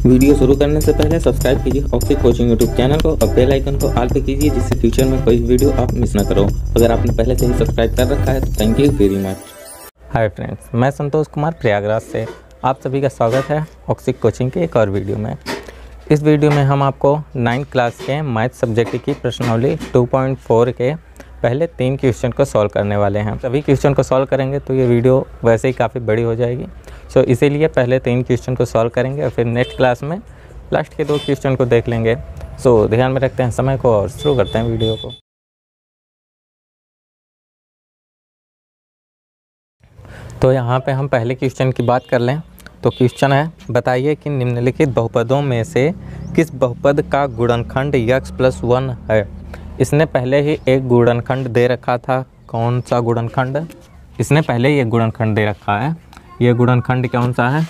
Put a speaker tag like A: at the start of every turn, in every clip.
A: Video शुरू करने से पहले सब्सक्राइब कीजिए ऑक्सी कोचिंग यूट्यूब चैनल को और बेल आइकन को ऑल पे कीजिए, जिससे फ्यूचर में कोई वीडियो आप मिस ना करो। अगर आपने पहले से ही सब्सक्राइब कर रखा है तो thank you very much.
B: Hi friends, मैं संतोष कुमार प्रयागराज से आप सभी का स्वागत है ऑक्सी कोचिंग के एक और वीडियो में। इस वीडियो में हम आपको 9th क्लास के मैथ सब्जेक्ट की प्रश्नावली 2.4 के पहले 3 क्वेश्चन को सॉल्व करने वाले हैं। सभी क्वेश्चन को सॉल्व करेंगे तो ये वीडियो वैसे ही काफ़ी बड़ी हो जाएगी। सो इसीलिए पहले 3 क्वेश्चन को सॉल्व करेंगे और फिर नेक्स्ट क्लास में लास्ट के 2 क्वेश्चन को देख लेंगे। सो ध्यान में रखते हैं समय को और शुरू करते हैं वीडियो को। तो यहाँ पे हम पहले क्वेश्चन की बात कर लें तो क्वेश्चन है, बताइए कि निम्नलिखित बहुपदों में से किस बहुपद का गुणनखंड x+1 है। इसने पहले ही एक गुणनखंड दे रखा था। कौन सा गुणनखंड? इसने पहले ही एक गुणनखंड दे रखा है। ये गुणनखंड कौन सा है?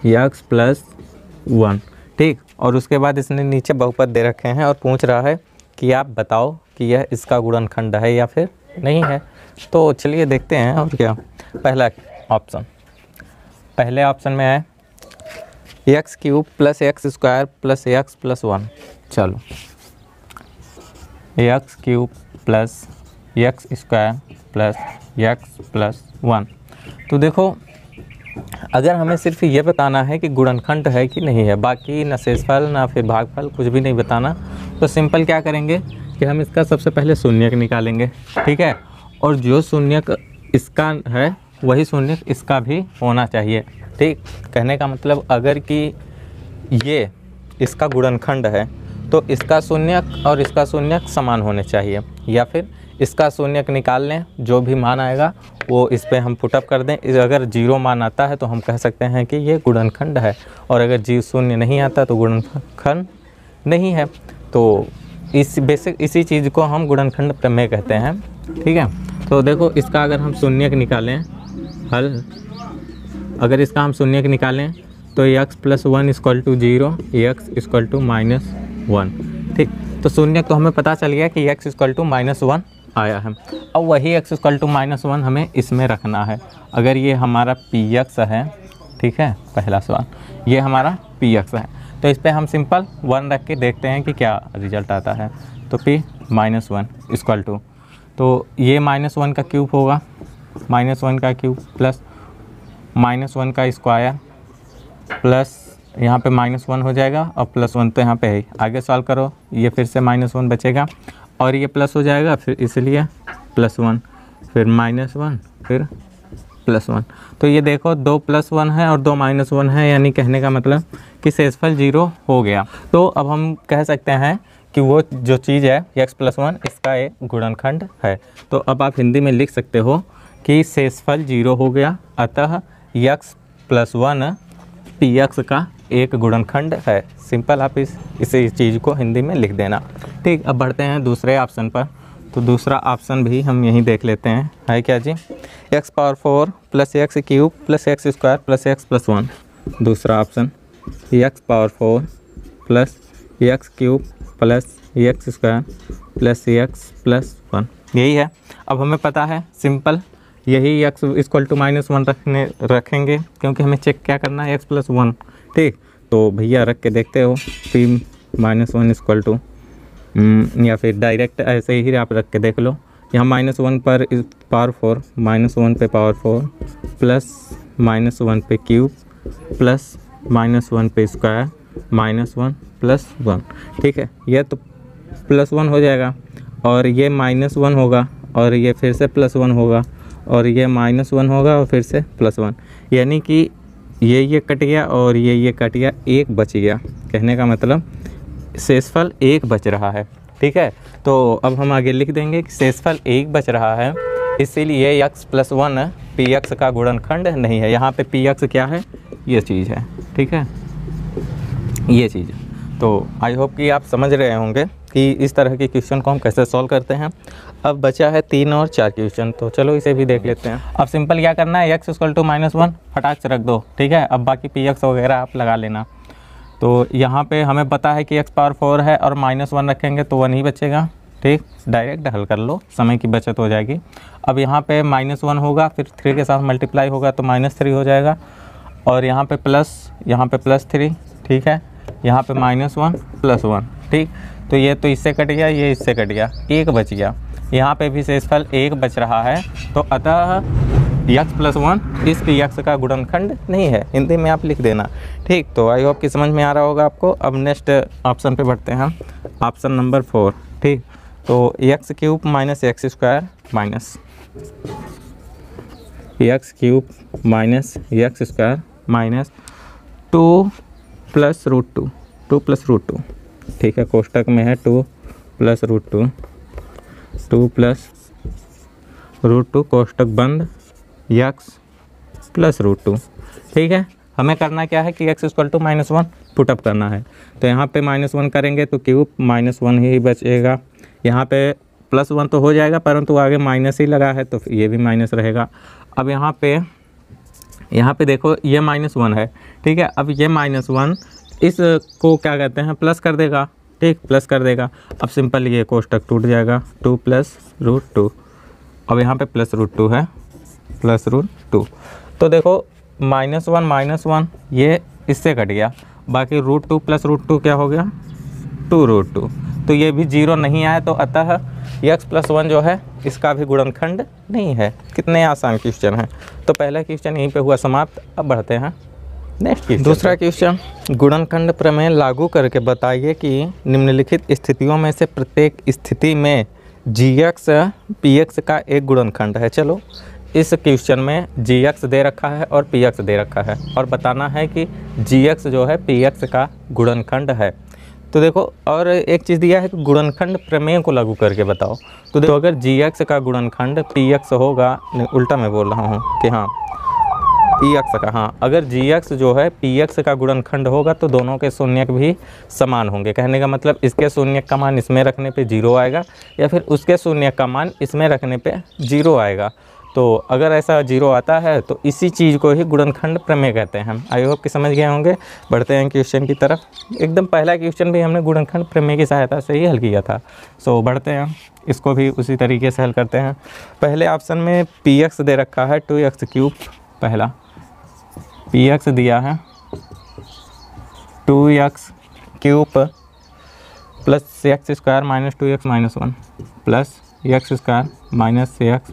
B: x+1, ठीक। और उसके बाद इसने नीचे बहुपद दे रखे हैं और पूछ रहा है कि आप बताओ कि यह इसका गुणनखंड है या फिर नहीं है। तो चलिए देखते हैं। और क्या पहला ऑप्शन, पहले ऑप्शन में है x³ + x² + x+1। चलो x³ + x² + x+1। तो देखो, अगर हमें सिर्फ ये बताना है कि गुणनखंड है कि नहीं है, बाकी न शेषफल ना फिर भागफल कुछ भी नहीं बताना, तो सिंपल क्या करेंगे कि हम इसका सबसे पहले शून्यक निकालेंगे, ठीक है। और जो शून्यक इसका है वही शून्यक इसका भी होना चाहिए, ठीक। कहने का मतलब अगर कि ये इसका गुणनखंड है तो इसका शून्यक और इसका शून्यक समान होने चाहिए, या फिर इसका शून्यक निकाल लें, जो भी मान आएगा वो इस पे हम पुटअप कर दें। अगर 0 मान आता है तो हम कह सकते हैं कि ये गुणनखंड है, और अगर 0 नहीं आता तो गुणनखंड नहीं है। तो इसी चीज़ को हम गुणनखंड प्रमेय कहते हैं, ठीक है। तो देखो, इसका अगर हम शून्यक निकालें हल, अगर इसका हम शून्यक निकालें तो x+1 = 0, x = -1, ठीक। तो शून्यक तो हमें पता चल गया कि x = -1 आया है। अब वही x = -1 हमें इसमें रखना है। अगर ये हमारा px है, ठीक है, पहला सवाल ये हमारा px है, तो इस पर हम सिंपल 1 रख के देखते हैं कि क्या रिजल्ट आता है। तो p -1 = तो ये -1 का क्यूब होगा, -1 का क्यूब प्लस -1 का स्क्वायर प्लस यहाँ पे -1 हो जाएगा और +1 तो यहाँ पे है। आगे सॉल्व करो, ये फिर से -1 बचेगा और ये प्लस हो जाएगा, फिर इसलिए +1, फिर -1, फिर +1। तो ये देखो 2 +1 है और 2 -1 है, यानी कहने का मतलब कि शेषफल 0 हो गया। तो अब हम कह सकते हैं कि वो जो चीज़ है x+1 इसका एक गुणनखंड है। तो अब आप हिंदी में लिख सकते हो कि शेषफल 0 हो गया, अतः x+1 px का एक गुणनखंड है। सिंपल आप इस चीज़ को हिंदी में लिख देना, ठीक। अब बढ़ते हैं दूसरे ऑप्शन पर। तो दूसरा ऑप्शन भी हम यहीं देख लेते हैं, है क्या जी? x⁴ + x³ + x² + x+1। दूसरा option x⁴ + x³ + x² + x+1, यही है। अब हमें पता है सिंपल यही x = -1 रखेंगे, क्योंकि हमें चेक क्या करना है x+1, ठीक। तो भैया रख के देखते हो p -1 = या फिर डायरेक्ट ऐसे ही आप रख के देख लो। यहाँ -1 पर पावर 4, -1 पे पावर 4 प्लस -1 पे क्यूब प्लस -1 पे स्क्वायर -1 + 1, ठीक है। ये तो +1 हो जाएगा और ये -1 होगा और ये फिर से +1 होगा और ये -1 होगा और फिर से +1, यानी कि ये कट गया और ये कट गया, 1 बच गया। कहने का मतलब शेषफल 1 बच रहा है, ठीक है। तो अब हम आगे लिख देंगे कि शेषफल 1 बच रहा है, इसीलिए x+1 px का गुणनखंड नहीं है। यहाँ पे px क्या है? ये चीज़ है, ठीक है, ये चीज़। तो आई होप कि आप समझ रहे होंगे कि इस तरह के क्वेश्चन को हम कैसे सॉल्व करते हैं। अब बचा है 3 और 4 क्वेश्चन, तो चलो इसे भी देख लेते हैं। अब सिंपल क्या करना है, x = -1 फटाक से रख दो, ठीक है। अब बाकी px वगैरह आप लगा लेना। तो यहाँ पे हमें पता है कि x⁴ है और -1 रखेंगे तो 1 ही बचेगा, ठीक। डायरेक्ट हल कर लो, समय की बचत हो जाएगी। अब यहाँ पे -1 होगा, फिर 3 के साथ मल्टीप्लाई होगा तो -3 हो जाएगा और यहाँ पे +3, ठीक है, यहाँ पे -1 +1, ठीक। तो ये तो इससे कट गया, ये इससे कट गया, 1 बच गया। यहाँ पे भी शेषफल 1 बच रहा है, तो अतः x + 1 इस px का गुणनखंड नहीं है। हिंदी में आप लिख देना, ठीक। तो आई होप कि समझ में आ रहा होगा आपको। अब नेक्स्ट ऑप्शन पे बढ़ते हैं, ऑप्शन नंबर 4, ठीक। तो x³ - x² - x³ - -2 + √2, 2 + √2, ठीक है। कोष्टक में है 2 + √2, 2 + √2 कोष्टक बंद, x + √2, ठीक है। हमें करना क्या है कि x = -1 पुटअप करना है। तो यहाँ पे -1 करेंगे तो क्यूब -1 ही बचेगा। यहाँ पे +1 तो हो जाएगा, परंतु आगे माइनस ही लगा है तो ये भी माइनस रहेगा। अब यहाँ पे देखो ये -1 है, ठीक है। अब ये -1 इसको क्या कहते हैं, प्लस कर देगा, ठीक, प्लस कर देगा। अब सिंपल ये कोष्टक टूट जाएगा, 2 + √2। अब यहाँ पे +√2 है, +√2। तो देखो -1 ये इससे कट गया, बाकी √2 + √2 क्या हो गया, 2√2। तो ये भी 0 नहीं आया, तो अतः x + 1 जो है इसका भी गुणनखंड नहीं है। कितने आसान क्वेश्चन है। तो पहला क्वेश्चन यहीं पे हुआ समाप्त। अब बढ़ते हैं नेक्स्ट क्वेश्चन। दूसरा क्वेश्चन, गुणनखंड प्रमेय लागू करके बताइए कि निम्नलिखित स्थितियों में से प्रत्येक स्थिति में gx px का एक गुणनखंड है। चलो इस क्वेश्चन में gx दे रखा है और px दे रखा है, और बताना है कि gx जो है px का गुणनखंड है। तो देखो, और एक चीज़ दिया है कि गुणनखंड प्रमेय को लागू करके बताओ। तो देखो, अगर gx का गुणनखंड px होगा, उल्टा मैं बोल रहा हूँ कि हाँ px का, हाँ, अगर gx जो है px का गुणनखंड होगा तो दोनों के शून्यक भी समान होंगे। कहने का मतलब इसके शून्यक का मान इसमें रखने पे 0 आएगा, या फिर उसके शून्यक का मान इसमें रखने पे 0 आएगा। तो अगर ऐसा 0 आता है तो इसी चीज़ को ही गुणनखंड प्रमेय कहते हैं। आई होप कि समझ गए होंगे। बढ़ते हैं क्वेश्चन की तरफ। एकदम पहला क्वेश्चन भी हमने गुणनखंड प्रमेय की सहायता से ही हल किया था। सो बढ़ते हैं, इसको भी उसी तरीके से हल करते हैं। पहले ऑप्शन में px दे रखा है 2x³, पहला px दिया है 2x³ + x² - 2x - 1 plus x² - x -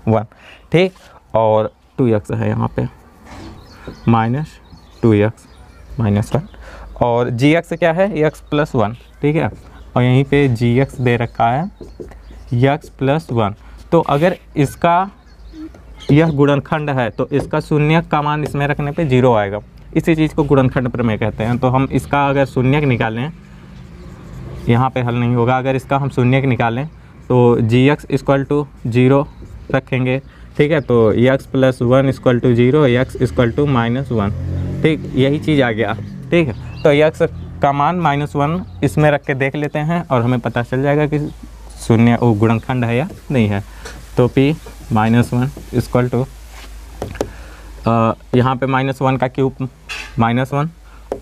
B: 1, ठीक। और 2x है यहाँ पे -2x - 1, और gx क्या है, x + 1, ठीक है। और यहीं पे gx दे रखा है x + 1। तो अगर इसका यह गुणनखंड है तो इसका शून्यक का मान इसमें रखने पे 0 आएगा। इसी चीज़ को गुणनखंड प्रमेय कहते हैं। तो हम इसका अगर शून्यक निकालें, यहाँ पे हल नहीं होगा, अगर इसका हम शून्यक निकालें तो gx = 0 रखेंगे, ठीक है। तो x + 1 = 0, x = -1, ठीक, यही चीज़ आ गया, ठीक है। तो x का मान -1 इसमें रख के देख लेते हैं और हमें पता चल जाएगा कि शून्य वो गुणनखंड है या नहीं है। तो p -1 = यहाँ पे -1 का क्यूब -1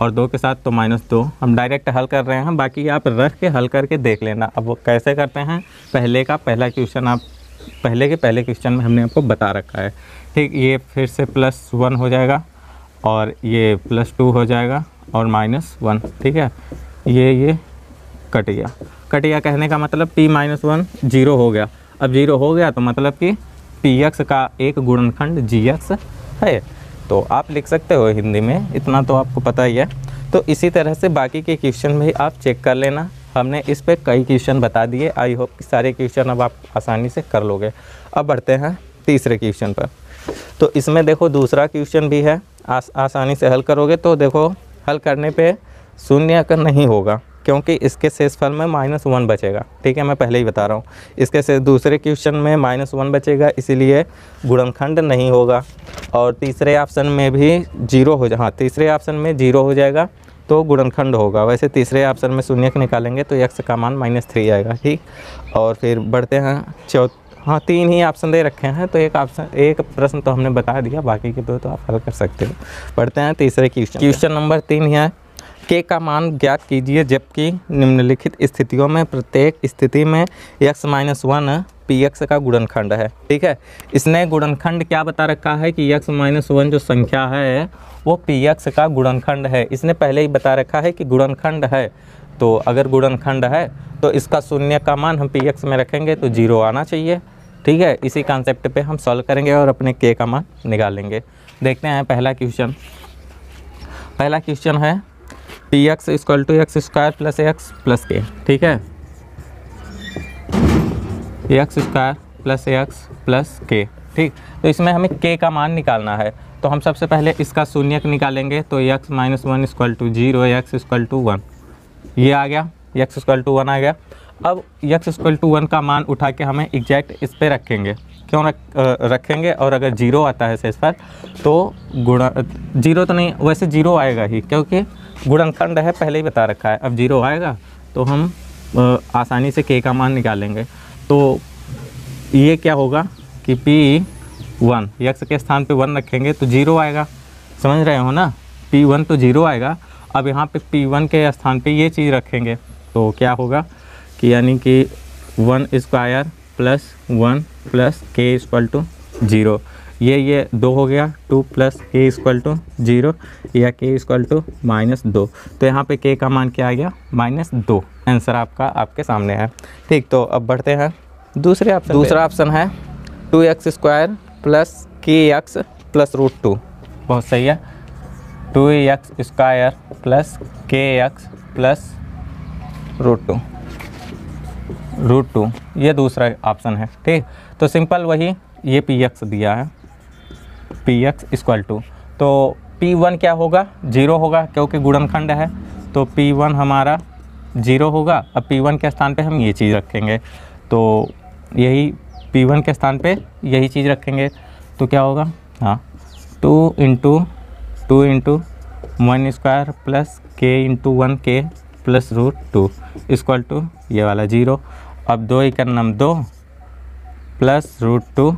B: और 2 के साथ तो -2। हम डायरेक्ट हल कर रहे हैं, बाकी आप रख के हल करके देख लेना। अब वो कैसे करते हैं, पहले क्वेश्चन आप पहले क्वेश्चन में हमने आपको बता रखा है, ठीक। ये फिर से +1 हो जाएगा और ये +2 हो जाएगा और -1, ठीक है। ये कट गया कहने का मतलब p - 1 0 हो गया। अब 0 हो गया तो मतलब कि px का एक गुणनखंड gx है। तो आप लिख सकते हो हिंदी में, इतना तो आपको पता ही है। तो इसी तरह से बाकी के क्वेश्चन भी आप चेक कर लेना। हमने इस पे कई क्वेश्चन बता दिए। आई होप कि सारे क्वेश्चन अब आप आसानी से कर लोगे। अब बढ़ते हैं तीसरे क्वेश्चन पर। तो इसमें देखो दूसरा क्वेश्चन भी है, आसानी से हल करोगे। तो देखो हल करने पे शून्य नहीं होगा, क्योंकि इसके शेषफल में -1 बचेगा, ठीक है। मैं पहले ही बता रहा हूँ, इसके से दूसरे क्वेश्चन में -1 बचेगा, इसीलिए गुणनखंड नहीं होगा। और तीसरे ऑप्शन में भी 0 हो हाँ, तीसरे ऑप्शन में 0 हो जाएगा तो गुणनखंड होगा। वैसे तीसरे ऑप्शन में शून्यक निकालेंगे तो x का मान -3 आएगा, ठीक। और फिर बढ़ते हैं हाँ, 3 ही ऑप्शन दे रखे हैं, तो एक प्रश्न तो हमने बता दिया, बाकी के 2 तो आप हल कर सकते हो। बढ़ते हैं तीसरे क्वेश्चन नंबर 3 है, k का मान ज्ञात कीजिए जबकि निम्नलिखित स्थितियों में प्रत्येक स्थिति में x - 1 पी एक्स का गुणनखंड है। ठीक है, इसने गुणनखंड क्या बता रखा है कि x माइनस 1 जो संख्या है वो पी एक्स का गुणनखंड है। इसने पहले ही बता रखा है कि गुणनखंड है, तो अगर गुणनखंड है तो इसका शून्य का मान हम पी एक्स में रखेंगे तो 0 आना चाहिए। ठीक है, इसी कॉन्सेप्ट पे हम सॉल्व करेंगे और अपने k का मान निकालेंगे। देखते हैं पहला क्वेश्चन है p x equal to x square plus x plus k. ठीक है, x square plus x plus k. ठीक, तो इसमें हमें k का मान निकालना है, तो हम सबसे पहले इसका शून्यक निकालेंगे। तो x minus 1 equal to 0, x equal to 1, ये आ गया, x इक्वल टू 1 आ गया। अब x इक्वल टू 1 का मान उठा के हमें एग्जैक्ट इस पे रखेंगे। क्यों रखेंगे? और अगर 0 आता है शेष पर तो गुणा 0 तो नहीं, वैसे 0 आएगा ही क्योंकि गुणनखंड है, पहले ही बता रखा है। अब 0 आएगा तो हम आसानी से k का मान निकालेंगे। तो ये क्या होगा कि P1 x के स्थान पे 1 रखेंगे तो 0 आएगा, समझ रहे हो ना, P1 तो 0 आएगा। अब यहाँ पे P1 के स्थान पे ये चीज़ रखेंगे तो क्या होगा कि यानी कि 1 स्क्वायर प्लस 1 प्लस के इक्वल टू 0, ये 2 हो गया, 2 प्लस के इक्वल टू 0 या के इक्वल टू -2। तो यहाँ पे के का मान क्या आ गया? -2। आंसर आपका आपके सामने है। ठीक, तो अब बढ़ते हैं दूसरा ऑप्शन है 2x स्क्वायर प्लस के एक्स प्लस √2। बहुत सही है, 2x स्क्वायर प्लस के एक्स प्लस √2, ये दूसरा ऑप्शन है। ठीक, तो सिंपल वही, ये पी एक्स दिया है, पी एक्स इक्वल टू, तो P1 क्या होगा? 0 होगा क्योंकि गुणनखंड है, तो P1 हमारा 0 होगा। अब P1 के स्थान पे हम ये चीज़ रखेंगे, तो यही P1 के स्थान पे यही चीज़ रखेंगे तो क्या होगा? हाँ, 2 इंटू 1 स्क्वायर प्लस के इंटू 1 के प्लस √2 इक्वल टू ये वाला 0। अब 2 × 9 2 प्लस √2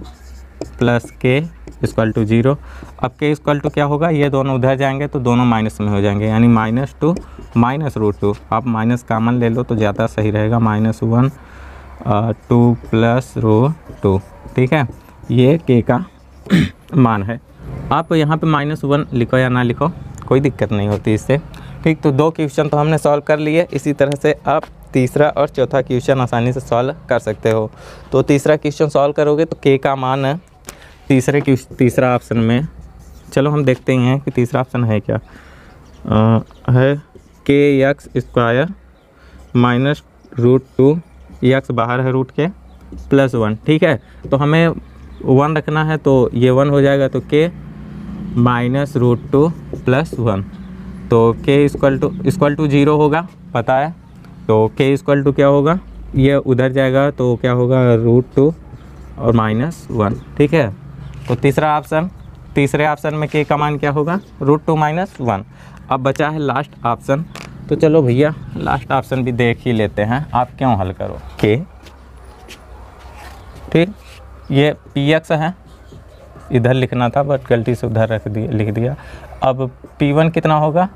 B: प्लस के इक्वल टू 0। अब के इक्वल टू क्या होगा? ये दोनों उधर जाएंगे तो दोनों माइनस में हो जाएंगे, यानी -2 -√2। आप माइनस कॉमन ले लो तो ज़्यादा सही रहेगा, -1 2 प्लस √2। ठीक है, ये के का मान है। आप यहाँ पे -1 लिखो या ना लिखो कोई दिक्कत नहीं होती इससे। ठीक, तो 2 क्वेश्चन तो हमने सॉल्व कर लिए। इसी तरह से आप तीसरा और चौथा क्वेश्चन आसानी से सॉल्व कर सकते हो। तो तीसरा क्वेश्चन सॉल्व करोगे तो के का मान है तीसरा ऑप्शन में, चलो हम देखते ही हैं कि तीसरा ऑप्शन है क्या। है के एक्स स्क्वायर माइनस √2, एक्स बाहर है रूट के, प्लस 1। ठीक है, तो हमें 1 रखना है तो ये 1 हो जाएगा, तो के माइनस √2 प्लस 1, तो के इक्वल टू 0 होगा, पता है। तो के इक्वल टू क्या होगा? ये उधर जाएगा तो क्या होगा? √2 और -1। ठीक है, तो तीसरे ऑप्शन में के का मान क्या होगा? √2 -1। अब बचा है लास्ट ऑप्शन, तो चलो भैया लास्ट ऑप्शन भी देख ही लेते हैं। आप क्यों हल करो के। ठीक, ये पी एक्स है, इधर लिखना था बट गलती से उधर लिख दिया। अब P1 कितना होगा?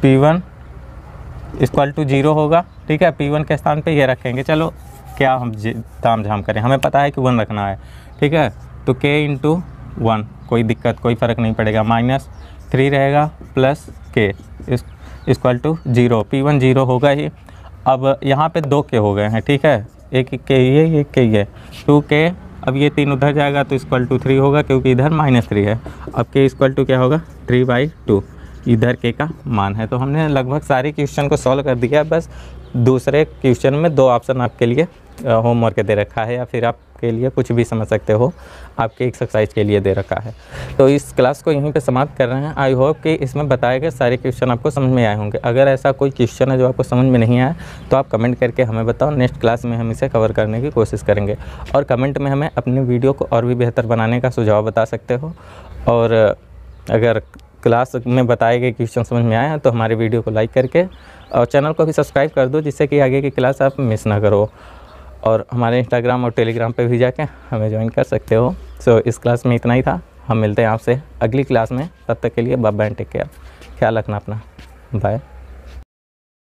B: P1 इक्वल टू 0 होगा। ठीक है, P1 के स्थान पे ये रखेंगे। चलो क्या हम ताम झाम करें, हमें पता है कि 1 रखना है। ठीक है, तो k इंटू 1, कोई दिक्कत कोई फ़र्क नहीं पड़ेगा, -3 रहेगा plus k equal to 0। P1 0 होगा ही। अब यहाँ पे 2 k हो गए हैं। ठीक है, एक k ये, एक k ये, 2k। अब ये 3 उधर जाएगा तो इक्वल टू 3 होगा क्योंकि इधर -3 है। अब k इक्वल टू क्या होगा? 3/2, इधर k का मान है। तो हमने लगभग सारे क्वेश्चन को सॉल्व कर दिया। बस दूसरे क्वेश्चन में 2 ऑप्शन आपके लिए होमवर्क दे रखा है, या फिर आपके लिए कुछ भी समझ सकते हो, आपके एक्सरसाइज के लिए दे रखा है। तो इस क्लास को यहीं पे समाप्त कर रहे हैं। आई होप कि इसमें बताए गए सारे क्वेश्चन आपको समझ में आए होंगे। अगर ऐसा कोई क्वेश्चन है जो आपको समझ में नहीं आया तो आप कमेंट करके हमें बताओ, नेक्स्ट क्लास में हम इसे कवर करने की कोशिश करेंगे। और कमेंट में हमें अपनी वीडियो को और भी बेहतर बनाने का सुझाव बता सकते हो। और अगर क्लास में बताए गए क्वेश्चन समझ में आए हैं तो हमारे वीडियो को लाइक करके और चैनल को भी सब्सक्राइब कर दो, जिससे कि आगे की क्लास आप मिस ना करो। और हमारे इंस्टाग्राम और टेलीग्राम पे भी जाके हमें ज्वाइन कर सकते हो। सो इस क्लास में इतना ही था। हम मिलते हैं आपसे अगली क्लास में, तब तक के लिए बाय बाय, टेक केयर, ख्याल रखना अपना, बाय।